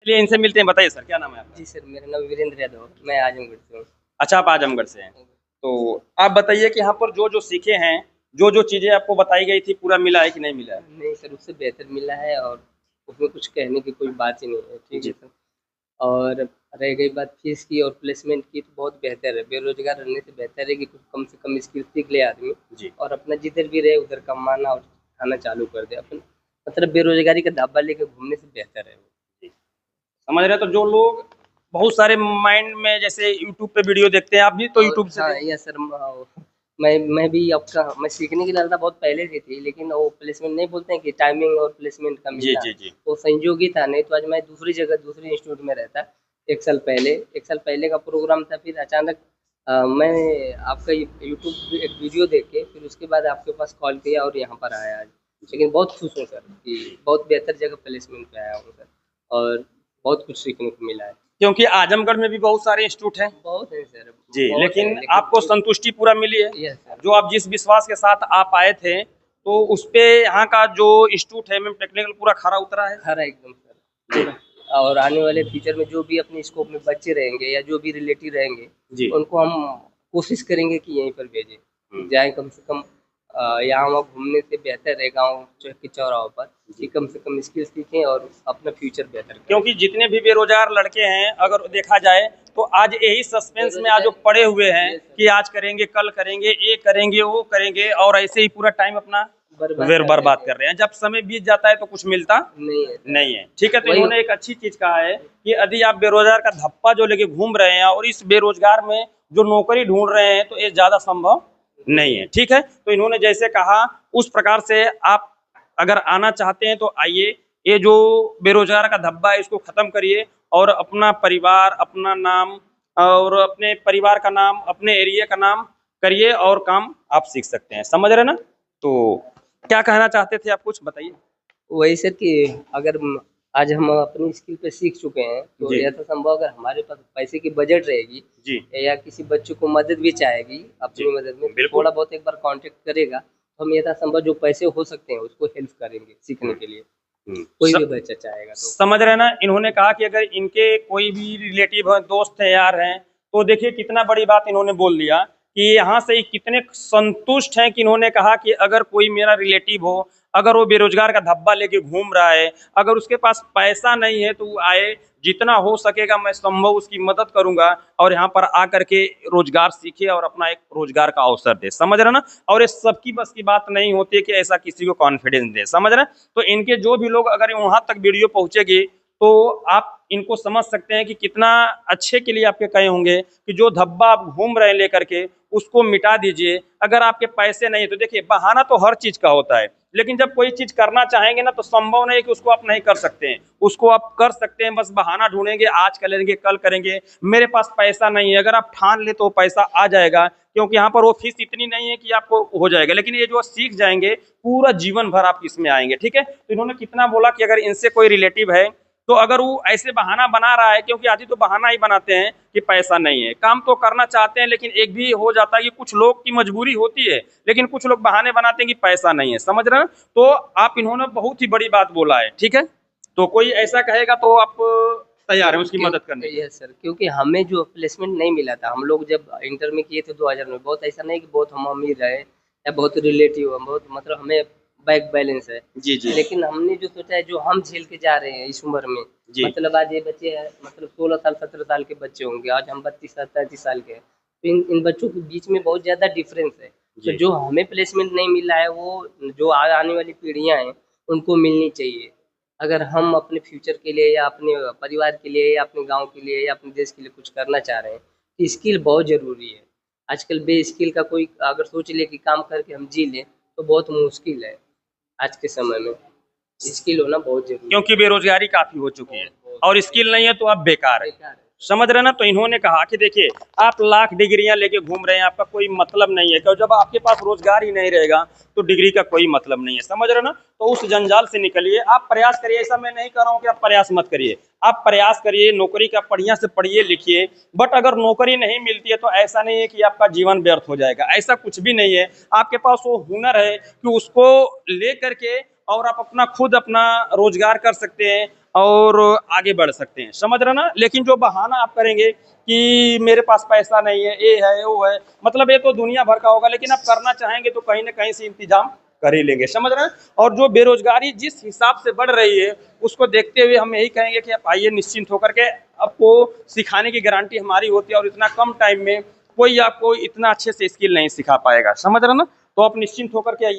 चलिए इनसे मिलते हैं। बताइए सर, क्या नाम है आपका? जी सर, मेरा नाम वीरेंद्र यादव है, मैं आजमगढ़ से हूँ। अच्छा, आप आजमगढ़ से हैं। तो आप बताइए कि यहाँ पर जो-जो सीखे हैं, जो-जो चीज़ें आपको बताई गई थी, पूरा मिला है कि नहीं मिला है? नहीं सर, उससे बेहतर मिला है और उसमें कुछ कहने की कोई बात ही नहीं है, ठीक है जी, सर। और रह गई बात फीस की और प्लेसमेंट की, तो बहुत बेहतर है। बेरोज़गार रहने से बेहतर है कि कुछ कम से कम स्किल सीख ले आदमी जी, और अपना जिधर भी रहे उधर कमाना और खाना चालू कर दे। अपन मतलब बेरोज़गारी का धाबा लेके घूमने से बेहतर है वो। जी। समझ रहे हैं, तो जो लोग बहुत सारे माइंड में जैसे यूट्यूब पे वीडियो देखते हैं, आप भी तो और यूट्यूब से हाँ, देख। यस सर, मैं भी आपका मैं सीखने की लालसा बहुत पहले से थी, लेकिन वो प्लेसमेंट नहीं बोलते हैं कि टाइमिंग और प्लेसमेंट का जी, मिलना, जी, जी। वो संयोग ही था। नहीं तो आज मैं दूसरी जगह दूसरे इंस्टीट्यूट में रहता। 1 साल पहले 1 साल पहले का प्रोग्राम था, फिर अचानक मैं आपका यूट्यूब एक वीडियो देख के फिर उसके बाद आपके पास कॉल किया और यहाँ पर आया आज। लेकिन बहुत खुश हूँ सर कि बहुत बेहतर जगह प्लेसमेंट पे आया हूँ सर, और बहुत कुछ सीखने को मिला है। क्योंकि आजमगढ़ में भी बहुत सारे इंस्टीट्यूट हैं। बहुत है सर, जी, बहुत है, लेकिन लेकिन आपको संतुष्टि पूरा मिली है? Yes sir. जो आप जिस विश्वास के साथ आप आए थे, तो उसपे यहाँ का जो इंस्टीट्यूट है एमएम टेक्निकल पूरा खरा उतरा है? खरा एकदम सर, जी, पूरा। और आने वाले फ्यूचर में जो भी अपने स्कोप में बच्चे रहेंगे या जो भी रिलेटिव रहेंगे, जी। उनको हम कोशिश करेंगे कि यहीं पर भेजें। हुँ, जाएँ कम से कम, यहाँ वहाँ घूमने से बेहतर है गाँव के चौराहों पर कि जी। कम से कम स्किल सीखें और अपना फ्यूचर बेहतर करें। क्योंकि जितने भी बेरोज़गार लड़के हैं, अगर देखा जाए, तो आज यही सस्पेंस में आज वो पड़े हुए हैं यस सर, कि आज करेंगे, कल करेंगे, ये करेंगे, वो करेंगे और ऐसे ही पूरा टाइम अपना बर्बाद कर बर्बाद देते कर रहे हैं। जब समय बीत जाता है तो कुछ मिलता हैं। नहीं है सर, नहीं है। ठीक है, तो वही इन्होंने एक अच्छी चीज़ कहा है कि यदि आप बेरोज़गार का धप्पा जो लेके घूम रहे हैं और इस बेरोज़गार में जो नौकरी ढूँढ रहे हैं, तो ये ज़्यादा संभव नहीं है। ठीक है? तो इन्होंने जैसे कहा उस प्रकार से आप अगर आना चाहते हैं तो आइए। ये जो बेरोज़गार का धब्बा है इसको ख़त्म करिए और अपना परिवार, अपना नाम और अपने परिवार का नाम, अपने एरिया का नाम करिए और काम आप सीख सकते हैं। समझ रहे हैं ना? तो क्या कहना चाहते थे आप, कुछ बताइए? वही सर कि अगर आज हम अपनी स्किल पे सीख चुके हैं, तो जी, यथासंभव अगर हमारे पास पैसे की बजट रहेगी जी, या किसी बच्चे को मदद भी चाहेगी जी। अपनी मदद में, तो बिल्कुल। थोड़ा बहुत एक बार कांटेक्ट करेगा, तो हम यथासंभव जो पैसे हो सकते हैं उसको हेल्प करेंगे सीखने के लिए। हुँ। कोई स भी बच्चा चाहेगा तो। समझ रहे हैं ना? इन्होंने कहा कि अगर इनके कोई भी रिलेटिव हैं, दोस्त हैं, यार हैं, तो देखिए कितना बड़ी बात इन्होंने बोल दिया कि यहाँ से कितने संतुष्ट हैं कि इन्होंने कहा कि अगर कोई मेरा रिलेटिव हो, अगर वो बेरोज़गार का धब्बा लेके घूम रहा है, अगर उसके पास पैसा नहीं है तो वो आए, जितना हो सकेगा मैं संभव उसकी मदद करूँगा और यहाँ पर आकर के रोज़गार सीखे और अपना एक रोज़गार का अवसर दे। समझ रहे हैं ना? और ये सबकी बस की बात नहीं होती है कि ऐसा किसी को कॉन्फिडेंस दे। समझ रहे हैं? तो इनके जो भी लोग अगर वहाँ तक वीडियो पहुँचेगी, तो आप इनको समझ सकते हैं कि कितना अच्छे के लिए आपके कहे होंगे कि जो धब्बा आप घूम रहे हैं लेकर के, उसको मिटा दीजिए। अगर आपके पैसे नहीं है तो देखिए बहाना तो हर चीज़ का होता है, लेकिन जब कोई चीज़ करना चाहेंगे ना तो संभव नहीं है कि उसको आप नहीं कर सकते हैं। उसको आप कर सकते हैं, बस बहाना ढूँढेंगे, आज करेंगे, कल करेंगे, मेरे पास पैसा नहीं है। अगर आप ठान लें तो पैसा आ जाएगा, क्योंकि यहाँ पर वो फीस इतनी नहीं है कि आपको हो जाएगा। लेकिन ये जो सीख जाएँगे, पूरा जीवन भर आप इसमें आएँगे। ठीक है? तो इन्होंने कितना बोला कि अगर इनसे कोई रिलेटिव है, तो अगर वो ऐसे बहाना बना रहा है, क्योंकि आदि तो बहाना ही बनाते हैं कि पैसा नहीं है। काम तो करना चाहते हैं, लेकिन एक भी हो जाता है कि कुछ लोग की मजबूरी होती है, लेकिन कुछ लोग बहाने बनाते हैं कि पैसा नहीं है। समझ रहे हैं? तो आप इन्होंने बहुत ही बड़ी बात बोला है। ठीक है? तो कोई ऐसा कहेगा तो आप तैयार हैं उसकी मदद करने के लिए? यस सर, क्योंकि हमें जो प्लेसमेंट नहीं मिला था, हम लोग जब इंटर में किए थे 2000 में, बहुत ऐसा नहीं कि बहुत हम अमीर रहे या बहुत रिलेटिव हम बहुत मतलब हमें बैंक बैलेंस है। जी, जी। लेकिन हमने जो सोचा है, जो हम झेल के जा रहे हैं इस उम्र में, जी। मतलब आज ये बच्चे हैं, मतलब 16 साल 17 साल के बच्चे होंगे, आज हम 32 साल 33 साल के हैं, तो इन बच्चों के बीच में बहुत ज़्यादा डिफरेंस है। तो जी। जो हमें प्लेसमेंट नहीं मिला है, वो जो आने वाली पीढ़ियाँ हैं उनको मिलनी चाहिए। अगर हम अपने फ्यूचर के लिए या अपने परिवार के लिए या अपने गाँव के लिए या अपने देश के लिए कुछ करना चाह रहे हैं, तो स्किल बहुत ज़रूरी है। आजकल बेस्किल का कोई अगर सोच ले कि काम करके हम जी लें, तो बहुत मुश्किल है आज के समय में। स्किल होना बहुत ज़रूरी है। क्योंकि बेरोजगारी काफ़ी हो चुकी है और स्किल नहीं है तो आप बेकार हैं। बेकार है। समझ रहे हैं ना? तो इन्होंने कहा कि देखिए आप लाख डिग्रियां लेके घूम रहे हैं, आपका कोई मतलब नहीं है, क्योंकि जब आपके पास रोजगार ही नहीं रहेगा तो डिग्री का कोई मतलब नहीं है। समझ रहे हैं ना? तो उस जंजाल से निकलिए, आप प्रयास करिए। ऐसा मैं नहीं कर रहा हूँ कि आप प्रयास मत करिए, आप प्रयास करिए, नौकरी का बढ़िया से पढ़िए लिखिए। बट अगर नौकरी नहीं मिलती है तो ऐसा नहीं है कि आपका जीवन व्यर्थ हो जाएगा, ऐसा कुछ भी नहीं है। आपके पास वो हुनर है कि उसको ले करके और आप अपना खुद अपना रोजगार कर सकते हैं और आगे बढ़ सकते हैं, समझ रहे ना। लेकिन जो बहाना आप करेंगे कि मेरे पास पैसा नहीं है, ये है वो है, मतलब ये तो दुनिया भर का होगा, लेकिन आप करना चाहेंगे तो कहीं ना कहीं से इंतजाम कर ही लेंगे, समझ रहे हैं। और जो बेरोजगारी जिस हिसाब से बढ़ रही है उसको देखते हुए हम यही कहेंगे कि आप आइए निश्चिंत होकर के, आपको सिखाने की गारंटी हमारी होती है और इतना कम टाइम में कोई आपको इतना अच्छे से स्किल नहीं सिखा पाएगा, समझ रहे ना। तो आप निश्चिंत होकर के आइए।